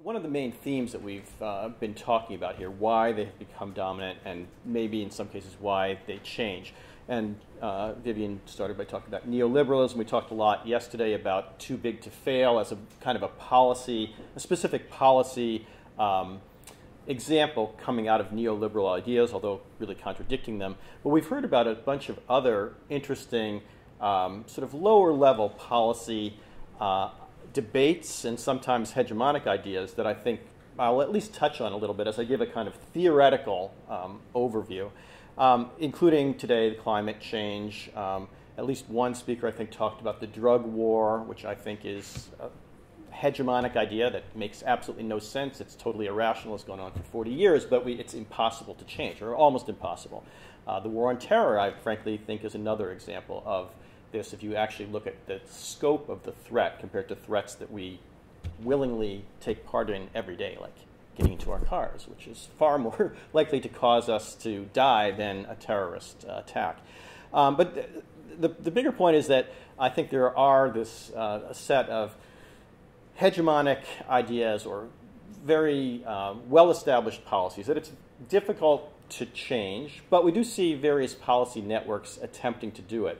One of the main themes that we've been talking about here, why they have become dominant and maybe in some cases why they change. And Vivian started by talking about neoliberalism. We talked a lot yesterday about too big to fail as a kind of a policy, a specific policy example coming out of neoliberal ideas, although really contradicting them. But we've heard about a bunch of other interesting sort of lower level policy debates and sometimes hegemonic ideas that I think I'll at least touch on a little bit as I give a kind of theoretical overview, including today the climate change. At least one speaker, I think, talked about the drug war, which I think is a hegemonic idea that makes absolutely no sense. It's totally irrational. It's gone on for 40 years, but it's impossible to change, or almost impossible. The war on terror, I frankly think, is another example of this. If you actually look at the scope of the threat compared to threats that we willingly take part in every day, like getting into our cars, which is far more likely to cause us to die than a terrorist attack. But the bigger point is that I think there are this a set of hegemonic ideas or very well-established policies that it's difficult to change, but we do see various policy networks attempting to do it.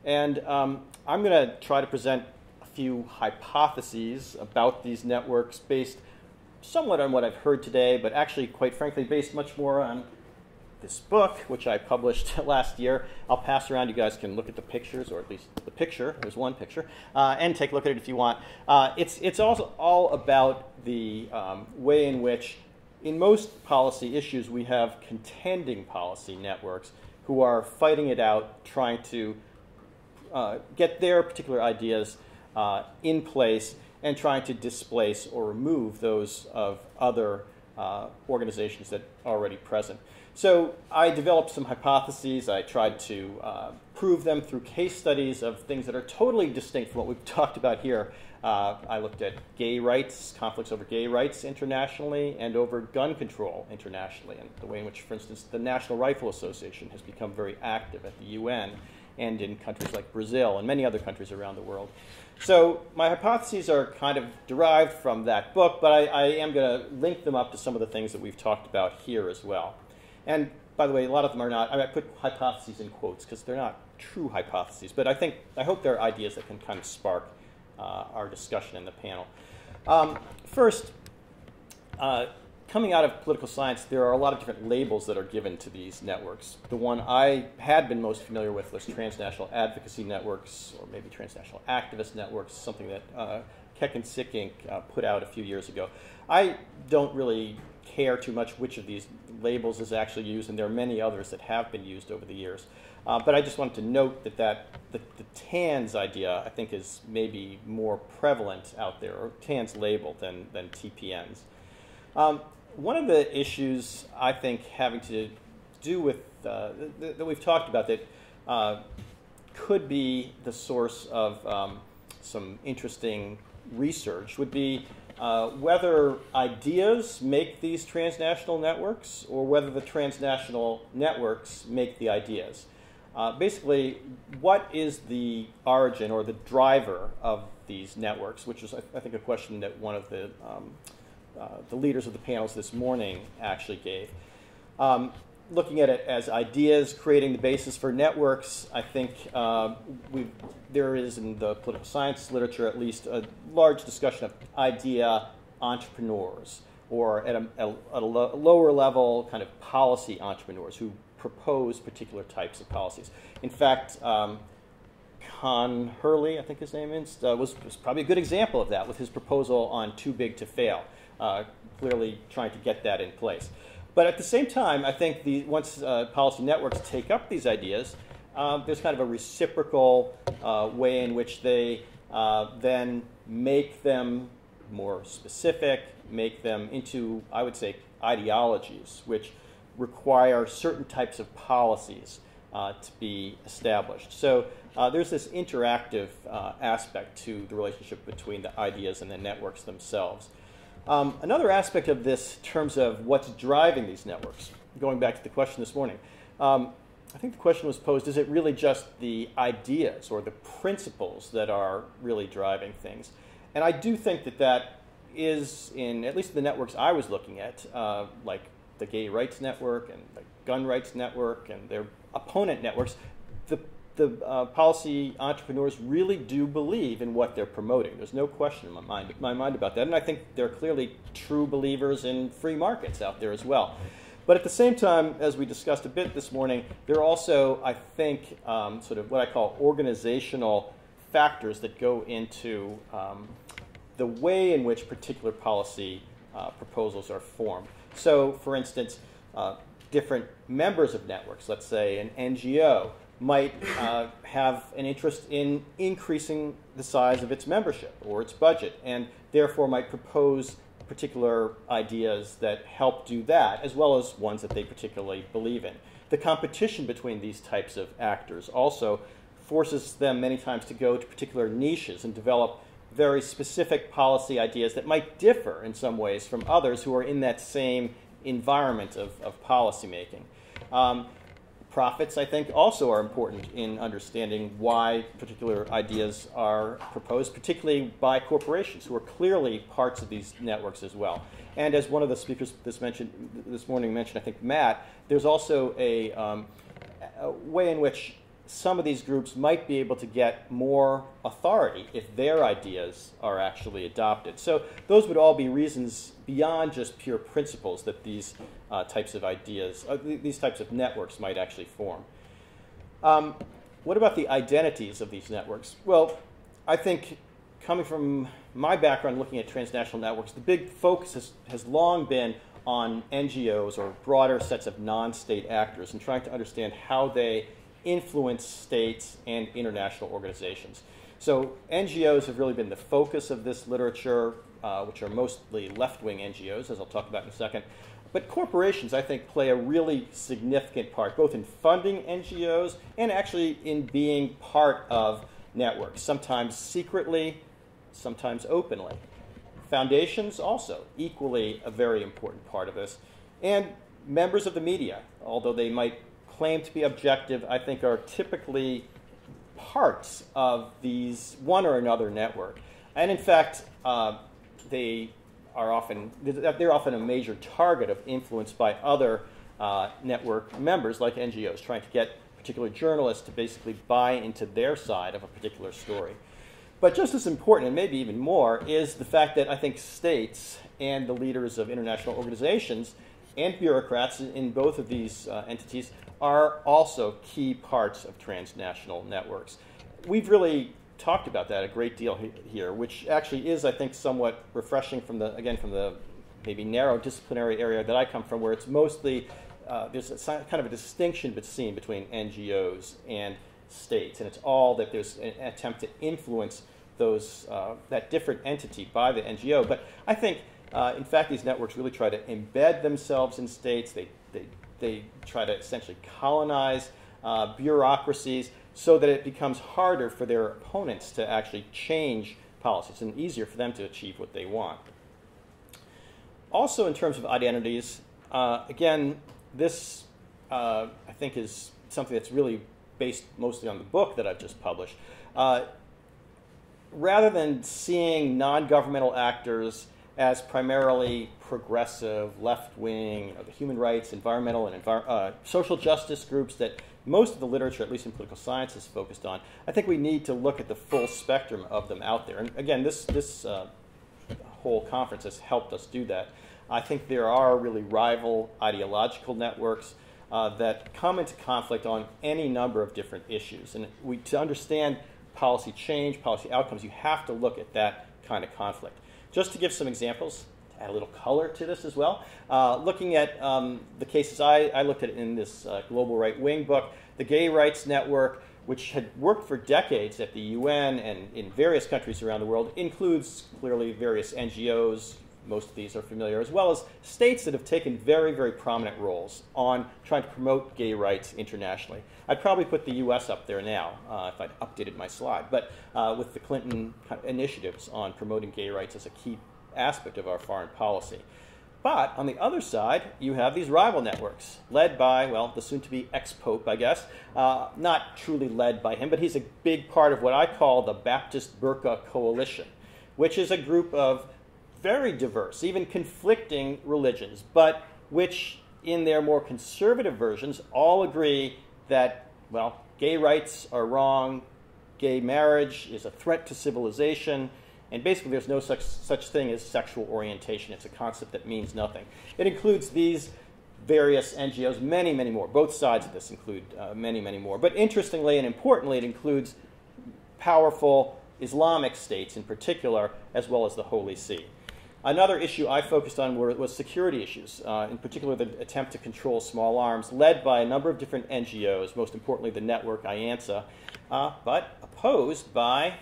And I'm going to try to present a few hypotheses about these networks based somewhat on what I've heard today, but actually, quite frankly, based much more on this book, which I published last year. I'll pass around. You guys can look at the pictures, or at least the picture. There's one picture, and take a look at it if you want. It's also all about the way in which, in most policy issues, we have contending policy networks who are fighting it out, trying to get their particular ideas in place and trying to displace or remove those of other organizations that are already present. So I developed some hypotheses. I tried to prove them through case studies of things that are totally distinct from what we've talked about here. I looked at gay rights, conflicts over gay rights internationally, and over gun control internationally, and the way in which, for instance, the National Rifle Association has become very active at the UN and in countries like Brazil and many other countries around the world. So my hypotheses are kind of derived from that book, but I am going to link them up to some of the things that we've talked about here as well. And by the way, a lot of them are not, I put hypotheses in quotes because they're not true hypotheses, but I hope they're ideas that can kind of spark our discussion in the panel. First, coming out of political science, there are a lot of different labels that are given to these networks. The one I had been most familiar with was transnational advocacy networks, or maybe transnational activist networks, something that Keck and Sickink put out a few years ago. I don't really care too much which of these labels is actually used, and there are many others that have been used over the years. But I just wanted to note that the TANS idea, I think, is maybe more prevalent out there, or TANS label, than TPNs. One of the issues, I think, having to do with, that we've talked about that could be the source of some interesting research would be whether ideas make these transnational networks or whether the transnational networks make the ideas. Basically, what is the origin or the driver of these networks, which is, I think, a question that one of the leaders of the panels this morning actually gave. Looking at it as ideas creating the basis for networks, I think there is in the political science literature at least a large discussion of idea entrepreneurs, or at a lower level kind of policy entrepreneurs who propose particular types of policies. In fact, Con Hurley, I think his name is, was probably a good example of that with his proposal on too big to fail. Clearly trying to get that in place. But at the same time, I think once policy networks take up these ideas, there's kind of a reciprocal way in which they then make them more specific, make them into, I would say, ideologies, which require certain types of policies to be established. So there's this interactive aspect to the relationship between the ideas and the networks themselves. Another aspect of this in terms of what's driving these networks, going back to the question this morning, I think the question was posed, is it really just the ideas or the principles that are really driving things? And I do think that is in, at least the networks I was looking at, like the Gay Rights Network and the Gun Rights Network and their opponent networks, the policy entrepreneurs really do believe in what they're promoting. There's no question in my mind about that. And I think they're clearly true believers in free markets out there as well. But at the same time, as we discussed a bit this morning, there are also, I think, sort of what I call organizational factors that go into the way in which particular policy proposals are formed. So, for instance, different members of networks, let's say an NGO, might have an interest in increasing the size of its membership or its budget, and therefore might propose particular ideas that help do that, as well as ones that they particularly believe in. The competition between these types of actors also forces them many times to go to particular niches and develop very specific policy ideas that might differ in some ways from others who are in that same environment of policymaking. Profits, I think, also are important in understanding why particular ideas are proposed, particularly by corporations who are clearly parts of these networks as well. And as one of the speakers this morning mentioned, I think Matt, there's also a way in which some of these groups might be able to get more authority if their ideas are actually adopted. So those would all be reasons beyond just pure principles that these types of ideas, these types of networks might actually form. What about the identities of these networks? Well, I think coming from my background looking at transnational networks, the big focus has long been on NGOs or broader sets of non-state actors and trying to understand how they influence states and international organizations. So NGOs have really been the focus of this literature, which are mostly left-wing NGOs, as I'll talk about in a second. But corporations, I think, play a really significant part, both in funding NGOs and actually in being part of networks, sometimes secretly, sometimes openly. Foundations also, equally a very important part of this. And members of the media, although they might claim to be objective, I think are typically parts of these one or another network. And in fact, they're often a major target of influence by other network members like NGOs, trying to get particular journalists to basically buy into their side of a particular story. But just as important, and maybe even more, is the fact that I think states and the leaders of international organizations and bureaucrats in both of these entities are also key parts of transnational networks. We've really talked about that a great deal here, which actually is, I think, somewhat refreshing from the maybe narrow disciplinary area that I come from, where it's mostly, there's kind of a distinction between NGOs and states, and it's all that there's an attempt to influence that different entity by the NGO. But I think, in fact, these networks really try to embed themselves in states. They try to essentially colonize bureaucracies so that it becomes harder for their opponents to actually change policies and easier for them to achieve what they want. Also, in terms of identities, again, this I think is something that's really based mostly on the book that I've just published. Rather than seeing non-governmental actors as primarily progressive, left-wing, human rights, environmental, and social justice groups that most of the literature, at least in political science, is focused on, I think we need to look at the full spectrum of them out there. And again, this whole conference has helped us do that. I think there are really rival ideological networks that come into conflict on any number of different issues. And to understand policy change, policy outcomes, you have to look at that kind of conflict. Just to give some examples, to add a little color to this as well, looking at the cases I looked at in this Global Right Wing book, the Gay Rights Network, which had worked for decades at the UN and in various countries around the world, includes clearly various NGOs, most of these are familiar, as well as states that have taken very, very prominent roles on trying to promote gay rights internationally. I'd probably put the US up there now if I'd updated my slide, but with the Clinton initiatives on promoting gay rights as a key aspect of our foreign policy. But on the other side, you have these rival networks led by, well, the soon-to-be ex-pope, I guess. Not truly led by him, but he's a big part of what I call the Baptist Burqa Coalition, which is a group of very diverse, even conflicting religions, but which in their more conservative versions all agree that, well, gay rights are wrong, gay marriage is a threat to civilization, and basically there's no such thing as sexual orientation. It's a concept that means nothing. It includes these various NGOs, many, many more. Both sides of this include many, many more. But interestingly and importantly, it includes powerful Islamic states in particular, as well as the Holy See. Another issue I focused on was security issues, in particular the attempt to control small arms, led by a number of different NGOs, most importantly the network IANSA, but opposed by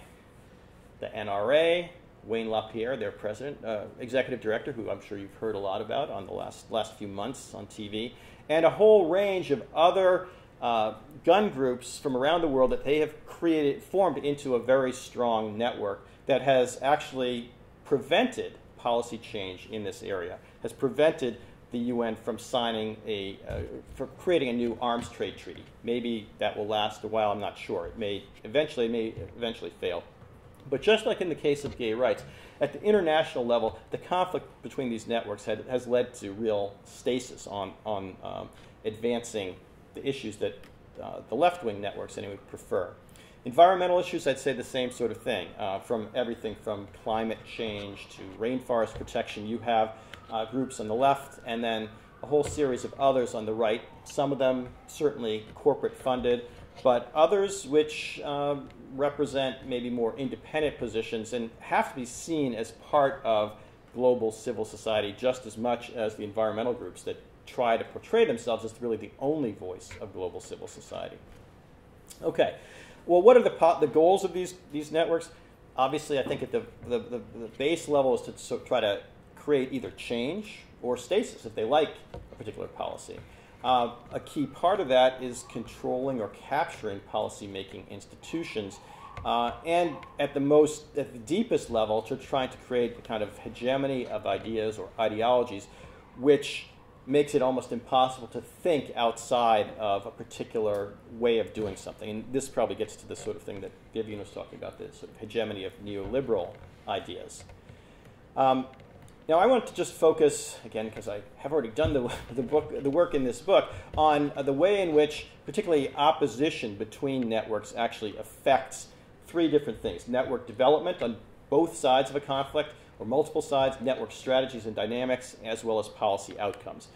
the NRA, Wayne LaPierre, their president, executive director, who I'm sure you've heard a lot about on the last few months on TV, and a whole range of other gun groups from around the world that they have formed into a very strong network that has actually prevented policy change in this area, has prevented the UN from signing from creating a new arms trade treaty. Maybe that will last a while, I'm not sure. It may eventually fail. But just like in the case of gay rights, at the international level, the conflict between these networks has led to real stasis on advancing the issues that the left-wing networks anyway prefer. Environmental issues, I'd say the same sort of thing. From everything from climate change to rainforest protection, you have groups on the left and then a whole series of others on the right, some of them certainly corporate-funded, but others which represent maybe more independent positions and have to be seen as part of global civil society just as much as the environmental groups that try to portray themselves as really the only voice of global civil society. Okay, well, what are the goals of these networks? Obviously, I think at the base level is to try to create either change or stasis if they like a particular policy. A key part of that is controlling or capturing policy-making institutions, and at the deepest level, to trying to create a kind of hegemony of ideas or ideologies, which makes it almost impossible to think outside of a particular way of doing something. And this probably gets to the sort of thing that Vivian was talking about, the sort of hegemony of neoliberal ideas. Now, I want to just focus, again, because I have already done the work in this book, on the way in which particularly opposition between networks actually affects three different things: network development on both sides of a conflict, or multiple sides, network strategies and dynamics, as well as policy outcomes.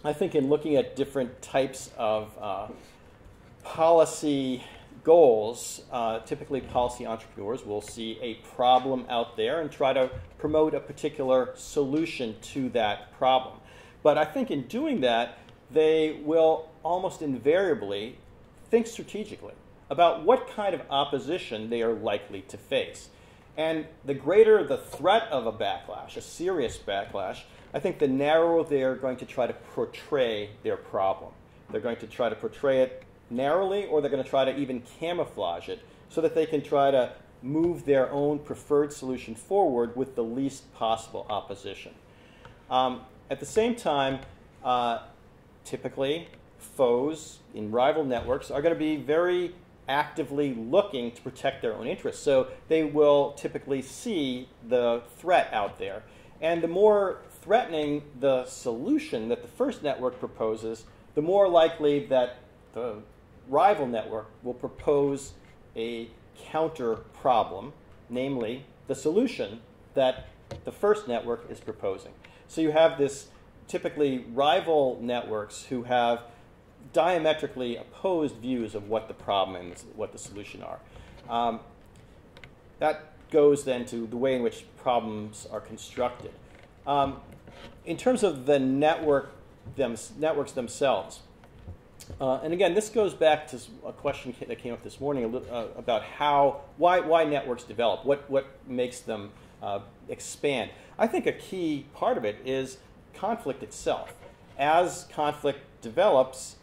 I think in looking at different types of policy goals, typically policy entrepreneurs will see a problem out there and try to promote a particular solution to that problem. But I think in doing that, they will almost invariably think strategically about what kind of opposition they are likely to face. And the greater the threat of a backlash, a serious backlash, I think the narrower they're going to try to portray their problem. They're going to try to portray it narrowly, or they're going to try to even camouflage it so that they can try to move their own preferred solution forward with the least possible opposition. At the same time, typically, foes in rival networks are going to be very actively looking to protect their own interests. So they will typically see the threat out there. And the more threatening the solution that the first network proposes, the more likely that the rival network will propose a counter problem, namely the solution that the first network is proposing. So you have this typically rival networks who have diametrically opposed views of what the problem and what the solution are. That goes then to the way in which problems are constructed. In terms of the networks themselves, and again, this goes back to a question that came up this morning about why networks develop, what makes them expand. I think a key part of it is conflict itself. As conflict develops,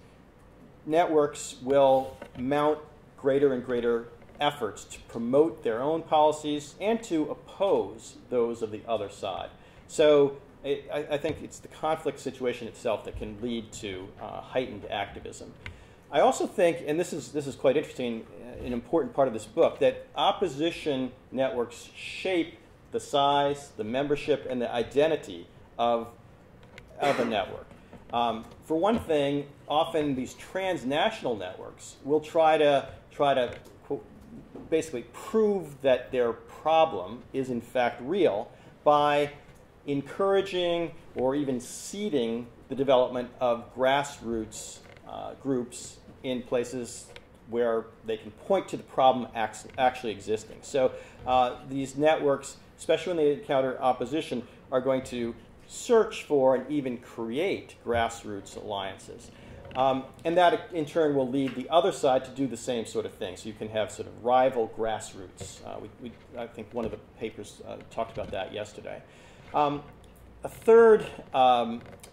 networks will mount greater and greater efforts to promote their own policies and to oppose those of the other side. So I think it's the conflict situation itself that can lead to heightened activism. I also think, and this is quite interesting, an important part of this book, that opposition networks shape the size, the membership, and the identity of a network. For one thing, often these transnational networks will try to basically prove that their problem is in fact real by encouraging or even seeding the development of grassroots groups in places where they can point to the problem actually existing. So these networks, especially when they encounter opposition, are going to search for and even create grassroots alliances. And that, in turn, will lead the other side to do the same sort of thing. So you can have sort of rival grassroots. I think one of the papers talked about that yesterday. A third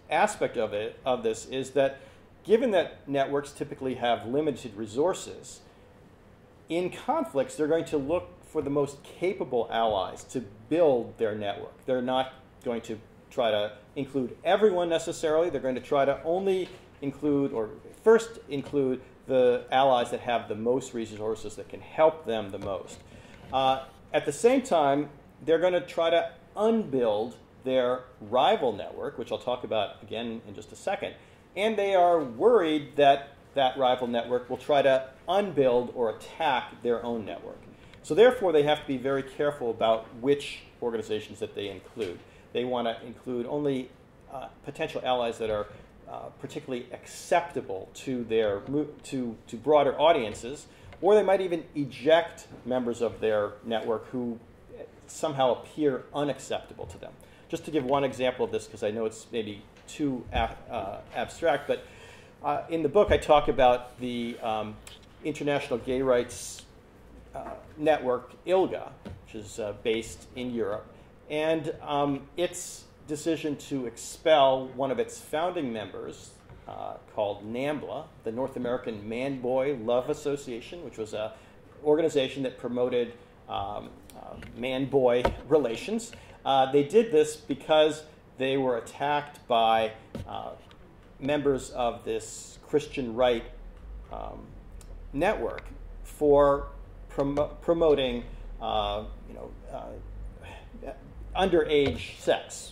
aspect of this is that given that networks typically have limited resources, in conflicts, they're going to look for the most capable allies to build their network. They're not going to try to include everyone necessarily. They're going to try to only include, or first include, the allies that have the most resources that can help them the most. At the same time, they're going to try to unbuild their rival network, which I'll talk about again in just a second. And they are worried that that rival network will try to unbuild or attack their own network. So therefore, they have to be very careful about which organizations that they include. They want to include only potential allies that are particularly acceptable to their to broader audiences, or they might even eject members of their network who somehow appear unacceptable to them. Just to give one example of this, because I know it's maybe too abstract, but in the book I talk about the International Gay Rights Network, ILGA, which is based in Europe, and its decision to expel one of its founding members called NAMBLA, the North American Man-Boy Love Association, which was an organization that promoted man-boy relations. They did this because they were attacked by members of this Christian right network for promoting underage sex.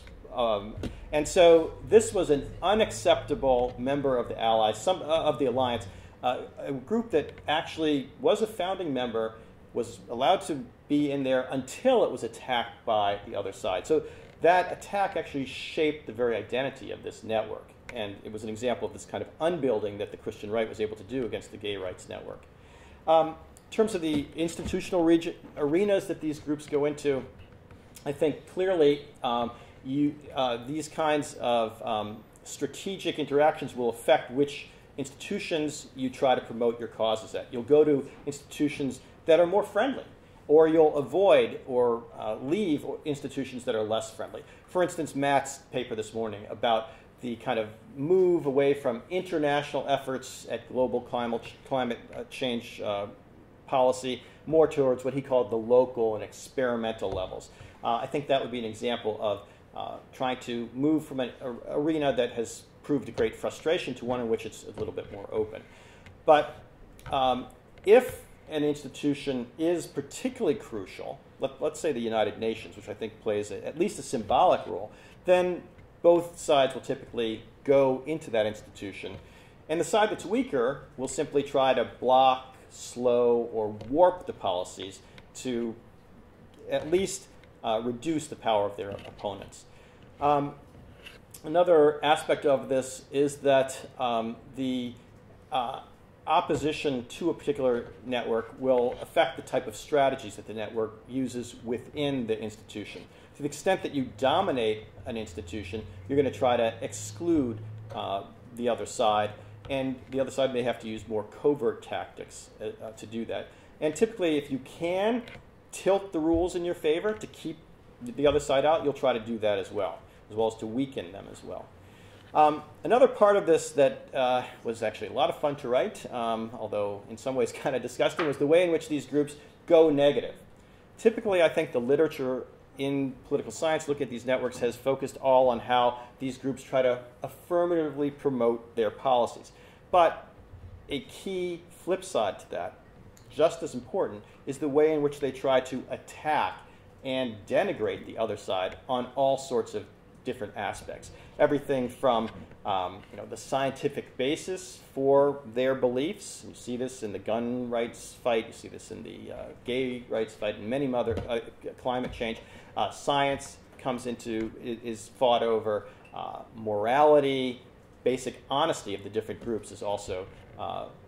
And so this was an unacceptable member of the Allies, of the alliance. A group that actually was a founding member was allowed to be in there until it was attacked by the other side. So that attack actually shaped the very identity of this network. And it was an example of this kind of unbuilding that the Christian right was able to do against the gay rights network. In terms of the institutional arenas that these groups go into, I think clearly these kinds of strategic interactions will affect which institutions you try to promote your causes at. You'll go to institutions that are more friendly, or you'll avoid or leave institutions that are less friendly. For instance, Matt's paper this morning about the kind of move away from international efforts at global climate change policy, more towards what he called the local and experimental levels. I think that would be an example of trying to move from an arena that has proved a great frustration to one in which it's a little bit more open. But if an institution is particularly crucial, let's say the United Nations, which I think plays at least a symbolic role, then both sides will typically go into that institution. And the side that's weaker will simply try to block, slow, or warp the policies to at least reduce the power of their opponents. Another aspect of this is that the opposition to a particular network will affect the type of strategies that the network uses within the institution. To the extent that you dominate an institution, you're going to try to exclude the other side, and the other side may have to use more covert tactics to do that. And typically, if you can tilt the rules in your favor to keep the other side out, you'll try to do that as well as to weaken them as well. Another part of this that was actually a lot of fun to write, although in some ways kind of disgusting, was the way in which these groups go negative. Typically, I think the literature in political science looking at these networks has focused all on how these groups try to affirmatively promote their policies. But a key flip side to that, just as important, is the way in which they try to attack and denigrate the other side on all sorts of different aspects. Everything from the scientific basis for their beliefs. You see this in the gun rights fight. You see this in the gay rights fight, and many other climate change. Science is fought over. Morality, basic honesty of the different groups is also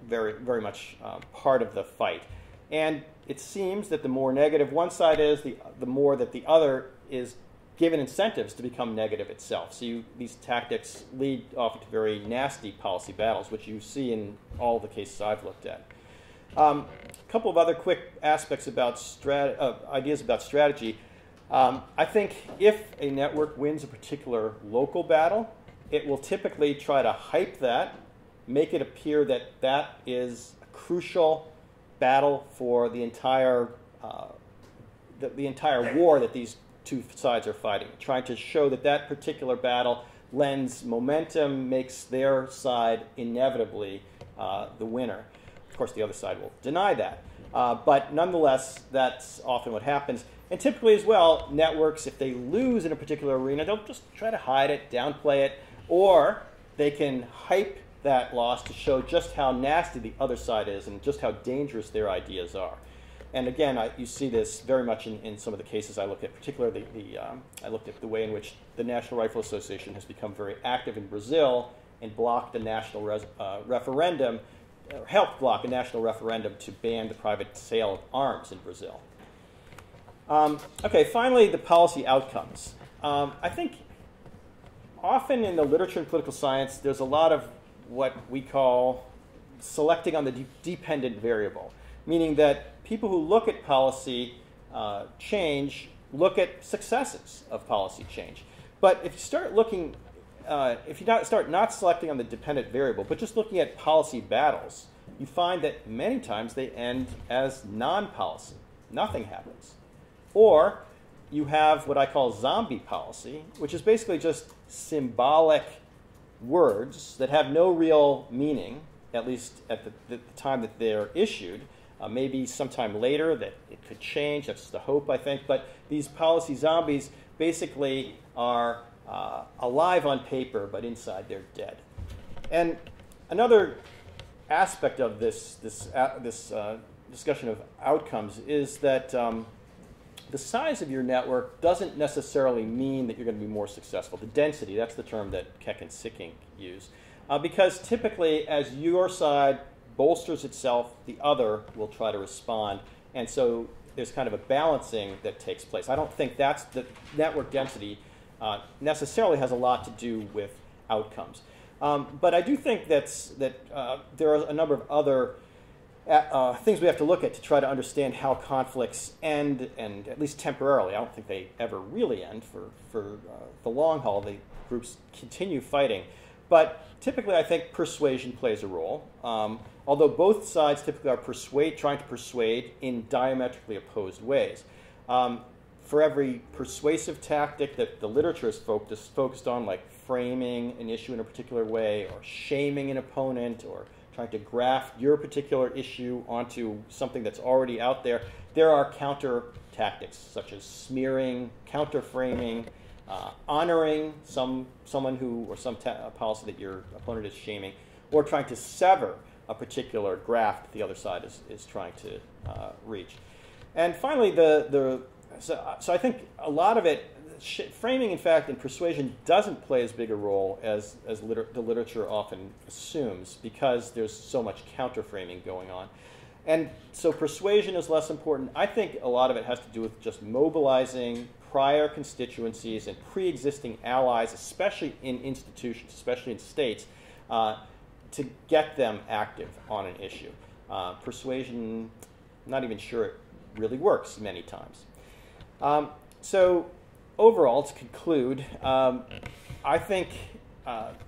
very, very much part of the fight. And it seems that the more negative one side is, the more that the other is given incentives to become negative itself. So these tactics lead often to very nasty policy battles, which you see in all the cases I've looked at. A couple of other quick aspects about ideas about strategy. I think if a network wins a particular local battle, it will typically try to hype that, make it appear that that is a crucial battle for the entire war that these two sides are fighting, trying to show that that particular battle lends momentum, makes their side inevitably the winner. Of course, the other side will deny that. But nonetheless, that's often what happens. And typically as well, networks, if they lose in a particular arena, they'll just try to hide it, downplay it, or they can hype that loss to show just how nasty the other side is and just how dangerous their ideas are. And again, you see this very much in some of the cases I looked at, particularly I looked at the way in which the National Rifle Association has become very active in Brazil and blocked a national referendum, or helped block a national referendum to ban the private sale of arms in Brazil. Okay, finally, the policy outcomes. I think often in the literature and political science, there's a lot of what we call selecting on the dependent variable, meaning that people who look at policy change look at successes of policy change. But if you start looking, start not selecting on the dependent variable, but just looking at policy battles, you find that many times they end as non-policy. Nothing happens. Or you have what I call zombie policy, which is basically just symbolic words that have no real meaning, at least at the time that they're issued. Maybe sometime later that it could change. That's the hope, I think. But these policy zombies basically are alive on paper, but inside they're dead. And another aspect of this discussion of outcomes is that the size of your network doesn't necessarily mean that you're going to be more successful. The density, that's the term that Keck and Sicking use. Because typically, as your side bolsters itself, the other will try to respond. And so there's kind of a balancing that takes place. I don't think that's the network density necessarily has a lot to do with outcomes. But I do think that there are a number of other things we have to look at to try to understand how conflicts end, and at least temporarily. I don't think they ever really end for the long haul. The groups continue fighting. But typically, I think persuasion plays a role. Although both sides typically are trying to persuade in diametrically opposed ways. For every persuasive tactic that the literature is focused on, like framing an issue in a particular way, or shaming an opponent, or trying to graft your particular issue onto something that's already out there, there are counter tactics, such as smearing, counter-framing, honoring someone who, or some policy that your opponent is shaming, or trying to sever a particular graft the other side is trying to reach. And finally, so I think a lot of it, framing, in fact, and persuasion doesn't play as big a role as the literature often assumes, because there's so much counter-framing going on. And so persuasion is less important. I think a lot of it has to do with just mobilizing prior constituencies and pre-existing allies, especially in institutions, especially in states, to get them active on an issue. Persuasion, I'm not even sure it really works many times. So overall, to conclude, I think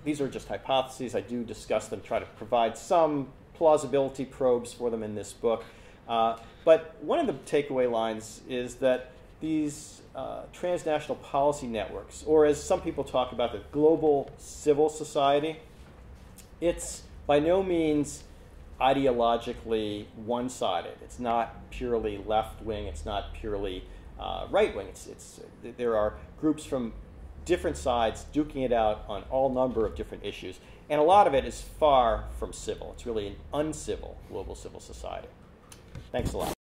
these are just hypotheses. I do discuss them, try to provide some plausibility probes for them in this book. But one of the takeaway lines is that these transnational policy networks, or as some people talk about, the global civil society, it's by no means ideologically one-sided. It's not purely left-wing. It's not purely right wing. There are groups from different sides duking it out on all number of different issues. And a lot of it is far from civil. It's really an uncivil global civil society. Thanks a lot.